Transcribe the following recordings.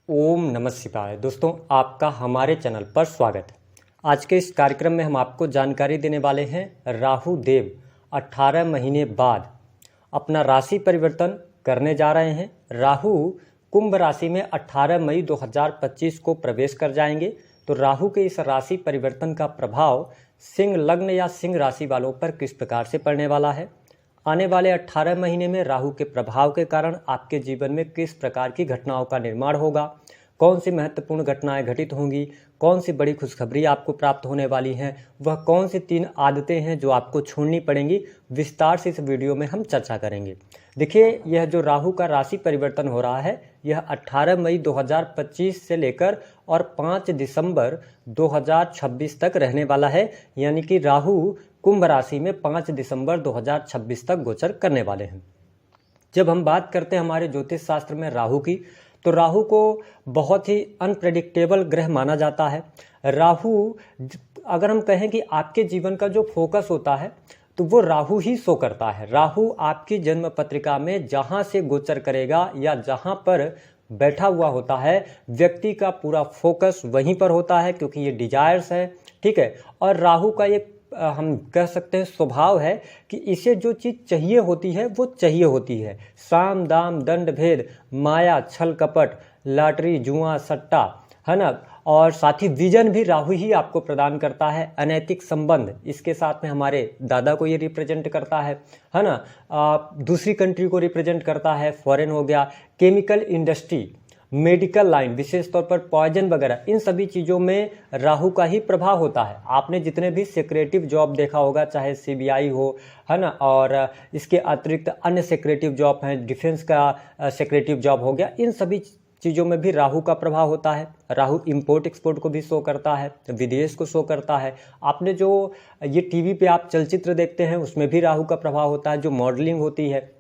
ओम नमः शिवाय। दोस्तों, आपका हमारे चैनल पर स्वागत है। आज के इस कार्यक्रम में हम आपको जानकारी देने वाले हैं राहु देव 18 महीने बाद अपना राशि परिवर्तन करने जा रहे हैं। राहु कुंभ राशि में 18 मई 2025 को प्रवेश कर जाएंगे। तो राहु के इस राशि परिवर्तन का प्रभाव सिंह लग्न या सिंह राशि वालों पर किस प्रकार से पड़ने वाला है, आने वाले 18 महीने में राहु के प्रभाव के कारण आपके जीवन में किस प्रकार की घटनाओं का निर्माण होगा, कौन सी महत्वपूर्ण घटनाएं घटित होंगी, कौन सी बड़ी खुशखबरी आपको प्राप्त होने वाली हैं, वह कौन सी 3 आदतें हैं जो आपको छोड़नी पड़ेंगी, विस्तार से इस वीडियो में हम चर्चा करेंगे। देखिए, यह जो राहु का राशि परिवर्तन हो रहा है यह 18 मई 2025 से लेकर और 5 दिसंबर 2026 तक रहने वाला है। यानी कि राहु कुंभ राशि में 5 दिसंबर 2026 तक गोचर करने वाले हैं। जब हम बात करते हैं हमारे ज्योतिष शास्त्र में राहु की, तो राहु को बहुत ही अनप्रेडिक्टेबल ग्रह माना जाता है। राहु, अगर हम कहें कि आपके जीवन का जो फोकस होता है तो वो राहु ही शो करता है। राहु आपकी जन्म पत्रिका में जहां से गोचर करेगा या जहां पर बैठा हुआ होता है, व्यक्ति का पूरा फोकस वहीं पर होता है, क्योंकि ये डिजायर्स है, ठीक है। और राहु का ये हम कह सकते हैं स्वभाव है कि इसे जो चीज़ चाहिए होती है वो चाहिए होती है। साम दाम दंड भेद, माया छल कपट, लॉटरी जुआ सट्टा, है ना। और साथ ही विजन भी राहु ही आपको प्रदान करता है। अनैतिक संबंध, इसके साथ में हमारे दादा को ये रिप्रेजेंट करता है ना। दूसरी कंट्री को रिप्रेजेंट करता है, फॉरेन हो गया, केमिकल इंडस्ट्री, मेडिकल लाइन, विशेष तौर पर पॉइजन वगैरह, इन सभी चीज़ों में राहु का ही प्रभाव होता है। आपने जितने भी सेक्रेटिव जॉब देखा होगा, चाहे सीबीआई हो, है ना, और इसके अतिरिक्त अन्य सेक्रेटिव जॉब हैं, डिफेंस का सेक्रेटिव जॉब हो गया, इन सभी चीज़ों में भी राहु का प्रभाव होता है। राहु इंपोर्ट एक्सपोर्ट को भी शो करता है, विदेश को शो करता है। आपने जो ये टीवी पे आप चलचित्र देखते हैं उसमें भी राहु का प्रभाव होता है, जो मॉडलिंग होती है।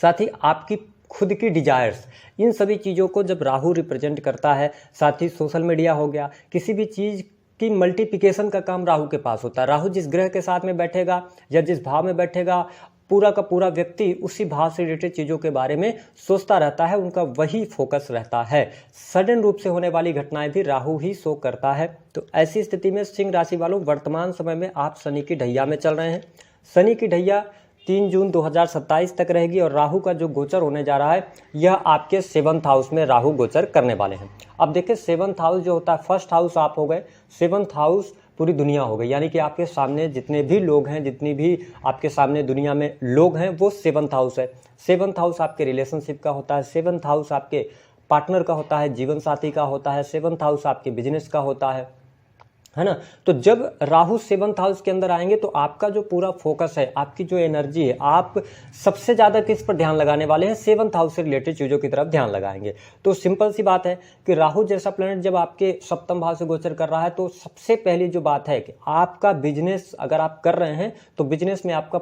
साथ ही आपकी खुद की डिजायर्स, इन सभी चीज़ों को जब राहु रिप्रेजेंट करता है, साथ ही सोशल मीडिया हो गया, किसी भी चीज़ की मल्टीप्लिकेशन का काम राहु के पास होता है। राहु जिस ग्रह के साथ में बैठेगा या जिस भाव में बैठेगा, पूरा का पूरा व्यक्ति उसी भाव से रिलेटेड चीज़ों के बारे में सोचता रहता है, उनका वही फोकस रहता है। सडन रूप से होने वाली घटनाएं भी राहु ही शो करता है। तो ऐसी स्थिति में सिंह राशि वालों, वर्तमान समय में आप शनि की ढैया में चल रहे हैं। शनि की ढैया 3 जून 2027 तक रहेगी और राहु का जो गोचर होने जा रहा है यह आपके 7th हाउस में राहु गोचर करने वाले हैं। अब देखिए, 7th हाउस जो होता है, फर्स्ट हाउस आप हो गए, 7th हाउस पूरी दुनिया हो गई। यानी कि आपके सामने जितने भी लोग हैं, जितनी भी आपके सामने दुनिया में लोग हैं, वो 7th हाउस है। 7th हाउस आपके रिलेशनशिप का होता है, 7th हाउस आपके पार्टनर का होता है, जीवन साथी का होता है, 7th हाउस आपके बिजनेस का होता है ना। तो जब राहु 7th हाउस के अंदर आएंगे तो आपका जो पूरा फोकस है, आपकी जो एनर्जी है, आप सबसे ज़्यादा किस पर ध्यान लगाने वाले हैं? 7th हाउस से रिलेटेड चीज़ों की तरफ ध्यान लगाएंगे। तो सिंपल सी बात है कि राहु जैसा प्लैनेट जब आपके सप्तम भाव से गोचर कर रहा है तो सबसे पहली जो बात है कि आपका बिजनेस अगर आप कर रहे हैं तो बिजनेस में आपका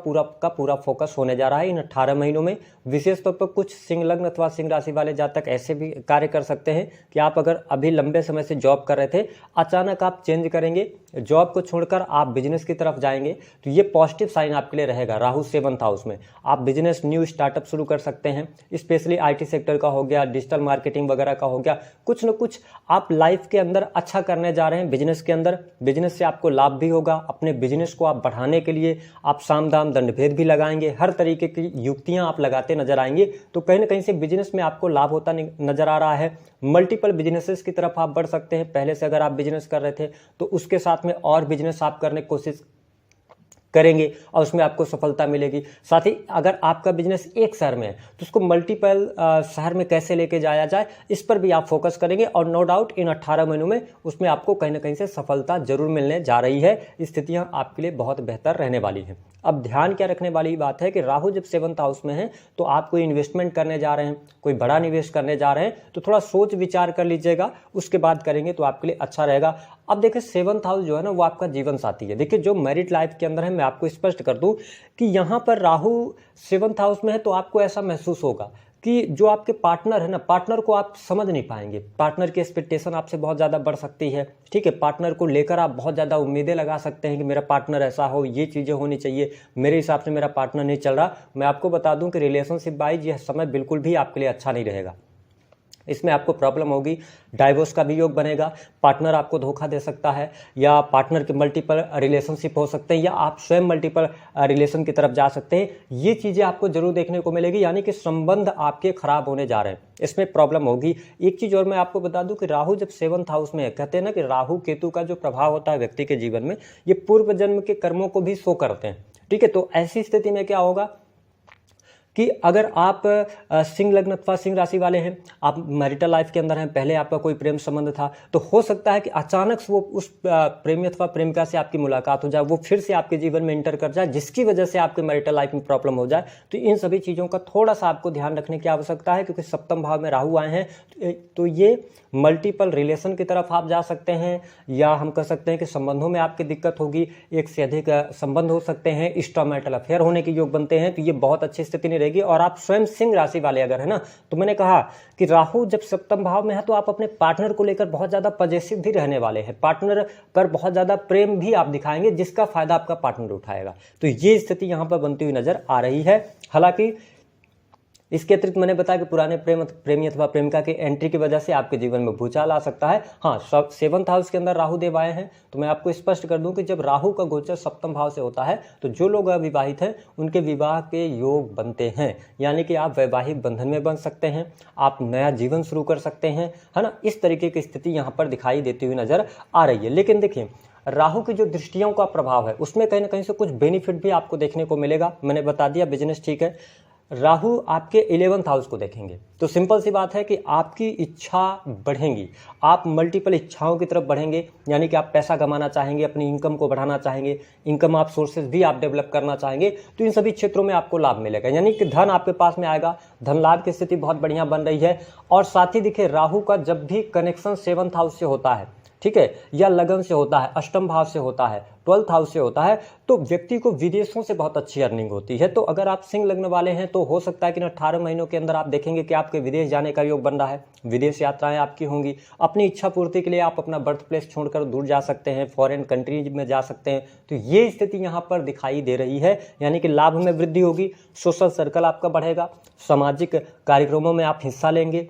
पूरा फोकस होने जा रहा है इन 18 महीनों में। विशेष तौर पर कुछ सिंह लग्न अथवा सिंह राशि वाले जातक ऐसे भी कार्य कर सकते हैं कि आप अगर अभी लंबे समय से जॉब कर रहे थे, अचानक आप चेंज करेंगे, जॉब को छोड़कर आप बिजनेस की तरफ जाएंगे, तो ये पॉजिटिव साइन आपके लिए रहेगा। राहु 7th हाउस में आप बिजनेस, न्यू स्टार्टअप शुरू कर सकते हैं, स्पेशली आईटी सेक्टर का हो गया, डिजिटल मार्केटिंग वगैरह का हो गया। कुछ न कुछ आप लाइफ के अंदर अच्छा करने जा रहे हैं बिजनेस के अंदर। बिजनेस से आपको लाभ भी होगा। अपने बिजनेस को आप बढ़ाने के लिए आप साम दाम दंड भेद भी लगाएंगे, हर तरीके की युक्तियां आप लगाते नजर आएंगे। तो कहीं ना कहीं से बिजनेस में आपको लाभ होता नजर आ रहा है। मल्टीपल बिजनेसेस की तरफ आप बढ़ सकते हैं। पहले से अगर आप बिजनेस कर रहे थे तो उसके साथ में और बिजनेस आप करने की कोशिश करेंगे और उसमें आपको सफलता मिलेगी। साथ ही अगर आपका बिजनेस एक शहर में है तो उसको मल्टीपल शहर में कैसे लेके जाया जाए, इस पर भी आप फोकस करेंगे और नो डाउट इन 18 महीनों में उसमें आपको कहीं ना कहीं से सफलता जरूर मिलने जा रही है। स्थितियां आपके लिए बहुत बेहतर रहने वाली हैं। अब ध्यान क्या रखने वाली बात है कि राहु जब 7th हाउस में है तो आप कोई इन्वेस्टमेंट करने जा रहे हैं, कोई बड़ा निवेश करने जा रहे हैं, तो थोड़ा सोच विचार कर लीजिएगा, उसके बाद करेंगे तो आपके लिए अच्छा रहेगा। अब देखिए, 7th हाउस जो है ना वो आपका जीवन साथी है। देखिए, जो मैरिड लाइफ के अंदर है, मैं आपको स्पष्ट कर दूं कि यहाँ पर राहु 7th हाउस में है तो आपको ऐसा महसूस होगा कि जो आपके पार्टनर है ना, पार्टनर को आप समझ नहीं पाएंगे। पार्टनर की एक्सपेक्टेशन आपसे बहुत ज़्यादा बढ़ सकती है, ठीक है। पार्टनर को लेकर आप बहुत ज़्यादा उम्मीदें लगा सकते हैं कि मेरा पार्टनर ऐसा हो, ये चीज़ें होनी चाहिए, मेरे हिसाब से मेरा पार्टनर नहीं चल रहा। मैं आपको बता दूं कि रिलेशनशिप वाइज यह समय बिल्कुल भी आपके लिए अच्छा नहीं रहेगा। इसमें आपको प्रॉब्लम होगी, डाइवोर्स का भी योग बनेगा, पार्टनर आपको धोखा दे सकता है, या पार्टनर के मल्टीपल रिलेशनशिप हो सकते हैं, या आप स्वयं मल्टीपल रिलेशन की तरफ जा सकते हैं। ये चीज़ें आपको जरूर देखने को मिलेगी, यानी कि संबंध आपके खराब होने जा रहे हैं, इसमें प्रॉब्लम होगी। एक चीज़ और मैं आपको बता दूं कि राहु जब 7th हाउस में है, कहते हैं ना कि राहु केतु का जो प्रभाव होता है व्यक्ति के जीवन में, ये पूर्व जन्म के कर्मों को भी शो करते हैं। ठीक है, तो ऐसी स्थिति में क्या होगा कि अगर आप सिंह लग्न अथवा सिंह राशि वाले हैं, आप मैरिटल लाइफ के अंदर हैं, पहले आपका कोई प्रेम संबंध था, तो हो सकता है कि अचानक से वो उस प्रेमी अथवा प्रेमिका से आपकी मुलाकात हो जाए, वो फिर से आपके जीवन में इंटर कर जाए, जिसकी वजह से आपके मैरिटल लाइफ में प्रॉब्लम हो जाए। तो इन सभी चीज़ों का थोड़ा सा आपको ध्यान रखने की आवश्यकता है, क्योंकि सप्तम भाव में राहु आए हैं, तो ये मल्टीपल रिलेशन की तरफ आप जा सकते हैं, या हम कह सकते हैं कि संबंधों में आपकी दिक्कत होगी, एक से अधिक संबंध हो सकते हैं, एक्स्ट्रामैरिटल अफेयर होने के योग बनते हैं। तो ये बहुत अच्छी स्थिति नहीं रहेगी। और आप स्वयं सिंह राशि वाले अगर है ना, तो मैंने कहा कि राहु जब सप्तम भाव में है तो आप अपने पार्टनर को लेकर बहुत ज्यादा पॉजिटिव भी रहने वाले हैं, पार्टनर पर बहुत ज्यादा प्रेम भी आप दिखाएंगे, जिसका फायदा आपका पार्टनर उठाएगा। तो ये स्थिति यहां पर बनती हुई नजर आ रही है। हालांकि इसके अतिरिक्त मैंने बताया कि पुराने प्रेमी अथवा प्रेमिका की एंट्री की वजह से आपके जीवन में भूचाल आ सकता है। हाँ, 7th हाउस के अंदर राहु देव आए हैं, तो मैं आपको स्पष्ट कर दूं कि जब राहु का गोचर सप्तम भाव से होता है तो जो लोग अविवाहित हैं उनके विवाह के योग बनते हैं, यानी कि आप वैवाहिक बंधन में बन सकते हैं, आप नया जीवन शुरू कर सकते हैं, है ना। इस तरीके की स्थिति यहाँ पर दिखाई देती हुई नजर आ रही है। लेकिन देखिए, राहु की जो दृष्टियों का प्रभाव है उसमें कहीं ना कहीं से कुछ बेनिफिट भी आपको देखने को मिलेगा। मैंने बता दिया बिजनेस ठीक है, राहु आपके 11th हाउस को देखेंगे, तो सिंपल सी बात है कि आपकी इच्छा बढ़ेंगी, आप मल्टीपल इच्छाओं की तरफ बढ़ेंगे, यानी कि आप पैसा कमाना चाहेंगे, अपनी इनकम को बढ़ाना चाहेंगे, इनकम आप सोर्सेज भी आप डेवलप करना चाहेंगे, तो इन सभी क्षेत्रों में आपको लाभ मिलेगा, यानी कि धन आपके पास में आएगा, धन लाभ की स्थिति बहुत बढ़िया बन रही है। और साथ ही देखिए, राहु का जब भी कनेक्शन 7th हाउस से होता है, ठीक है, या लगन से होता है, अष्टम भाव से होता है, 12th हाउस से होता है, तो व्यक्ति को विदेशों से बहुत अच्छी अर्निंग होती है। तो अगर आप सिंह लग्न वाले हैं तो हो सकता है कि 18 महीनों के अंदर आप देखेंगे कि आपके विदेश जाने का योग बन रहा है, विदेश यात्राएं आपकी होंगी। अपनी इच्छा पूर्ति के लिए आप अपना बर्थ प्लेस छोड़कर दूर जा सकते हैं, फॉरेन कंट्रीज में जा सकते हैं। तो ये स्थिति यहाँ पर दिखाई दे रही है, यानी कि लाभ में वृद्धि होगी, सोशल सर्कल आपका बढ़ेगा, सामाजिक कार्यक्रमों में आप हिस्सा लेंगे।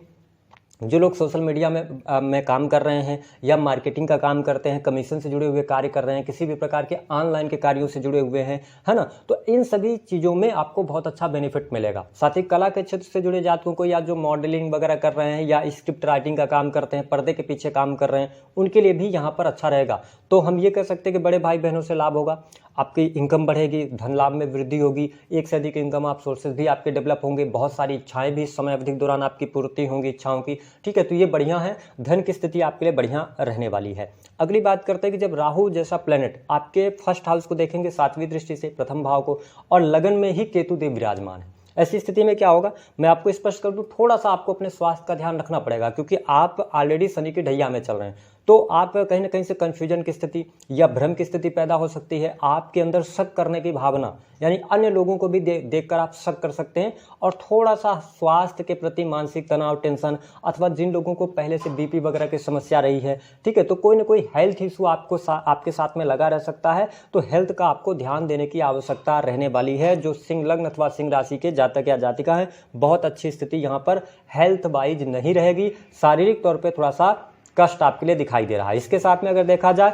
जो लोग सोशल मीडिया में काम कर रहे हैं, या मार्केटिंग का काम करते हैं, कमीशन से जुड़े हुए कार्य कर रहे हैं, किसी भी प्रकार के ऑनलाइन के कार्यों से जुड़े हुए हैं, है ना, तो इन सभी चीज़ों में आपको बहुत अच्छा बेनिफिट मिलेगा। साथ ही कला के क्षेत्र से जुड़े जातकों को, या जो मॉडलिंग वगैरह कर रहे हैं, या स्क्रिप्ट राइटिंग का काम करते हैं, पर्दे के पीछे काम कर रहे हैं, उनके लिए भी यहाँ पर अच्छा रहेगा। तो हम ये कह सकते हैं कि बड़े भाई बहनों से लाभ होगा, आपकी इनकम बढ़ेगी, धन लाभ में वृद्धि होगी, एक से अधिक इनकम आप सोर्सेज भी आपके डेवलप होंगे, बहुत सारी इच्छाएं भी इस समय अवधि के दौरान आपकी पूर्ति होंगी इच्छाओं की। ठीक है, तो ये बढ़िया है, धन की स्थिति आपके लिए बढ़िया रहने वाली है। अगली बात करते हैं कि जब राहु जैसा प्लेनेट आपके 1st हाउस को देखेंगे 7वीं दृष्टि से, प्रथम भाव को, और लगन में ही केतु देव विराजमान है, ऐसी स्थिति में क्या होगा मैं आपको स्पष्ट कर दूं, थोड़ा सा आपको अपने स्वास्थ्य का ध्यान रखना पड़ेगा, क्योंकि आप ऑलरेडी शनि की ढैया में चल रहे हैं। तो आप कहीं ना कहीं से कंफ्यूजन की स्थिति या भ्रम की स्थिति पैदा हो सकती है, आपके अंदर शक करने की भावना, यानी अन्य लोगों को भी देखकर आप शक कर सकते हैं, और थोड़ा सा स्वास्थ्य के प्रति मानसिक तनाव, टेंशन, अथवा जिन लोगों को पहले से बीपी वगैरह की समस्या रही है, ठीक है, तो कोई ना कोई हेल्थ इशू आपके साथ में लगा रह सकता है। तो हेल्थ का आपको ध्यान देने की आवश्यकता रहने वाली है। जो सिंह लग्न अथवा सिंह राशि के जातक या जातिका है, बहुत अच्छी स्थिति यहाँ पर हेल्थ वाइज नहीं रहेगी, शारीरिक तौर पर थोड़ा सा कष्ट आपके लिए दिखाई दे रहा है। इसके साथ में अगर देखा जाए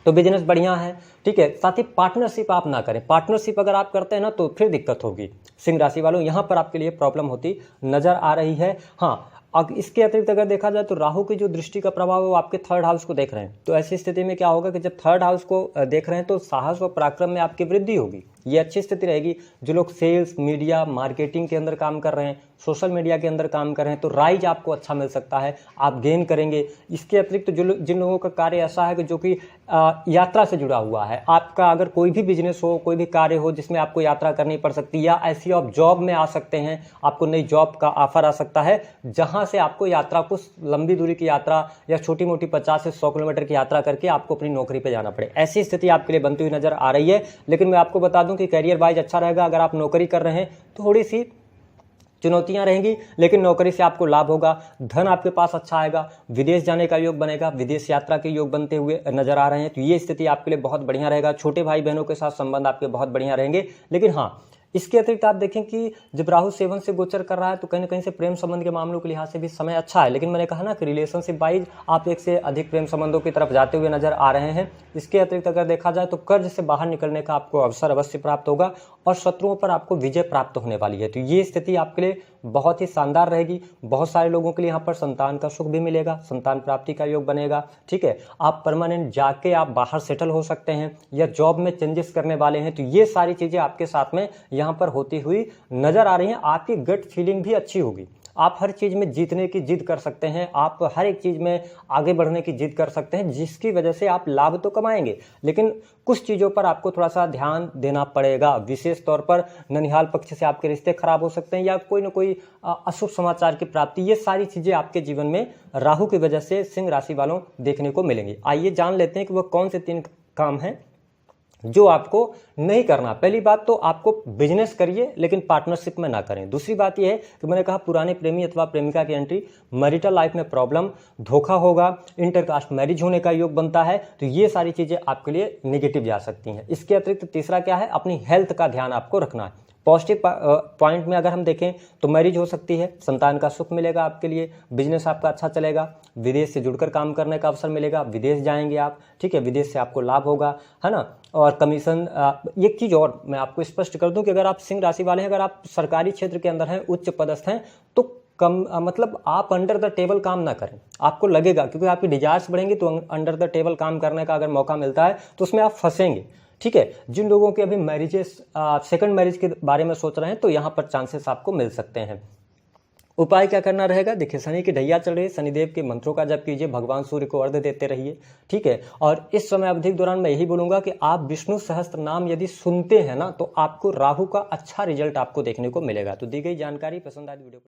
तो बिजनेस बढ़िया है, ठीक है। साथ ही पार्टनरशिप आप ना करें, पार्टनरशिप अगर आप करते हैं ना तो फिर दिक्कत होगी। सिंह राशि वालों, यहाँ पर आपके लिए प्रॉब्लम होती नजर आ रही है। हाँ, अब इसके अतिरिक्त अगर देखा जाए तो राहु की जो दृष्टि का प्रभाव है वो आपके 3rd हाउस को देख रहे हैं, तो ऐसी स्थिति में क्या होगा कि जब 3rd हाउस को देख रहे हैं तो साहस व पराक्रम में आपकी वृद्धि होगी, ये अच्छी स्थिति रहेगी। जो लोग सेल्स, मीडिया, मार्केटिंग के अंदर काम कर रहे हैं, सोशल मीडिया के अंदर काम कर रहे हैं, तो राइज आपको अच्छा मिल सकता है, आप गेन करेंगे। इसके अतिरिक्त जिन लोगों का कार्य ऐसा है कि जो कि यात्रा से जुड़ा हुआ है, आपका अगर कोई भी बिजनेस हो, कोई भी कार्य हो जिसमें आपको यात्रा करनी पड़ सकती है, या ऐसी आप जॉब में आ सकते हैं, आपको नई जॉब का ऑफर आ सकता है जहां से आपको यात्रा को, लंबी दूरी की यात्रा या छोटी मोटी 50 से 100 किलोमीटर की यात्रा करके आपको अपनी नौकरी पे जाना पड़े, ऐसी स्थिति आपके लिए बनती हुई नजर आ रही है। लेकिन मैं आपको बता दूं कि करियर वाइज अच्छा रहेगा। अगर आप नौकरी कर रहे हैं थोड़ी सी चुनौतियां रहेंगी, लेकिन नौकरी से आपको लाभ होगा, धन आपके पास अच्छा आएगा, विदेश जाने का योग बनेगा, विदेश यात्रा के योग बनते हुए नजर आ रहे हैं। तो ये स्थिति आपके लिए बहुत बढ़िया रहेगा। छोटे भाई बहनों के साथ संबंध आपके बहुत बढ़िया रहेंगे। लेकिन हाँ, इसके अतिरिक्त आप देखें कि जब राहु 7 से गोचर कर रहा है तो कहीं ना कहीं से प्रेम संबंध के मामलों के लिहाज से भी समय अच्छा है, लेकिन मैंने कहा ना कि रिलेशनशिप वाइज आप एक से अधिक प्रेम संबंधों की तरफ जाते हुए नजर आ रहे हैं। इसके अतिरिक्त अगर देखा जाए तो कर्ज से बाहर निकलने का आपको अवसर अवश्य प्राप्त होगा और शत्रुओं पर आपको विजय प्राप्त होने वाली है। तो ये स्थिति आपके लिए बहुत ही शानदार रहेगी। बहुत सारे लोगों के लिए यहाँ पर संतान का सुख भी मिलेगा, संतान प्राप्ति का योग बनेगा। ठीक है, आप परमानेंट जाके आप बाहर सेटल हो सकते हैं या जॉब में चेंजेस करने वाले हैं। तो ये सारी चीजें आपके साथ में यहाँ पर होती हुई नजर आ रही हैं। आपकी गट फीलिंग भी अच्छी होगी, आप हर चीज में जीतने की जिद कर सकते हैं, आप हर एक चीज में आगे बढ़ने की जिद कर सकते हैं, जिसकी वजह से आप लाभ तो कमाएंगे, लेकिन कुछ चीजों पर आपको थोड़ा सा ध्यान देना पड़ेगा। विशेष तौर पर ननिहाल पक्ष से आपके रिश्ते खराब हो सकते हैं या कोई ना कोई अशुभ समाचार की प्राप्ति, ये सारी चीजें आपके जीवन में राहु की वजह से सिंह राशि वालों देखने को मिलेंगी। आइए जान लेते हैं कि वो कौन से 3 काम हैं जो आपको नहीं करना। पहली बात तो आपको बिजनेस करिए लेकिन पार्टनरशिप में ना करें। दूसरी बात यह है कि मैंने कहा पुराने प्रेमी अथवा प्रेमिका की एंट्री, मैरिटल लाइफ में प्रॉब्लम, धोखा होगा, इंटरकास्ट मैरिज होने का योग बनता है। तो ये सारी चीजें आपके लिए नेगेटिव जा सकती हैं। इसके अतिरिक्त तीसरा क्या है, अपनी हेल्थ का ध्यान आपको रखना है। पॉजिटिव पॉइंट में अगर हम देखें तो मैरिज हो सकती है, संतान का सुख मिलेगा आपके लिए, बिजनेस आपका अच्छा चलेगा, विदेश से जुड़कर काम करने का अवसर मिलेगा, विदेश जाएंगे आप। ठीक है, विदेश से आपको लाभ होगा, है ना। और कमीशन, एक चीज और मैं आपको स्पष्ट कर दूं कि अगर आप सिंह राशि वाले हैं, अगर आप सरकारी क्षेत्र के अंदर हैं, उच्च पदस्थ हैं, तो मतलब आप अंडर द टेबल काम ना करें। आपको लगेगा क्योंकि आपकी डिजायर्स बढ़ेंगी तो अंडर द टेबल काम करने का अगर मौका मिलता है तो उसमें आप फंसेंगे। ठीक है, जिन लोगों के अभी मैरिजेस, सेकंड मैरिज के बारे में सोच रहे हैं तो यहाँ पर चांसेस आपको मिल सकते हैं। उपाय क्या करना रहेगा, देखिए शनि की ढैया चल रही है, शनिदेव के मंत्रों का जप कीजिए, भगवान सूर्य को अर्घ्य देते रहिए। ठीक है, और इस समय अवधि के दौरान मैं यही बोलूंगा कि आप विष्णु सहस्त्र नाम यदि सुनते हैं ना तो आपको राहु का अच्छा रिजल्ट आपको देखने को मिलेगा। तो दी गई जानकारी पसंद आई वीडियो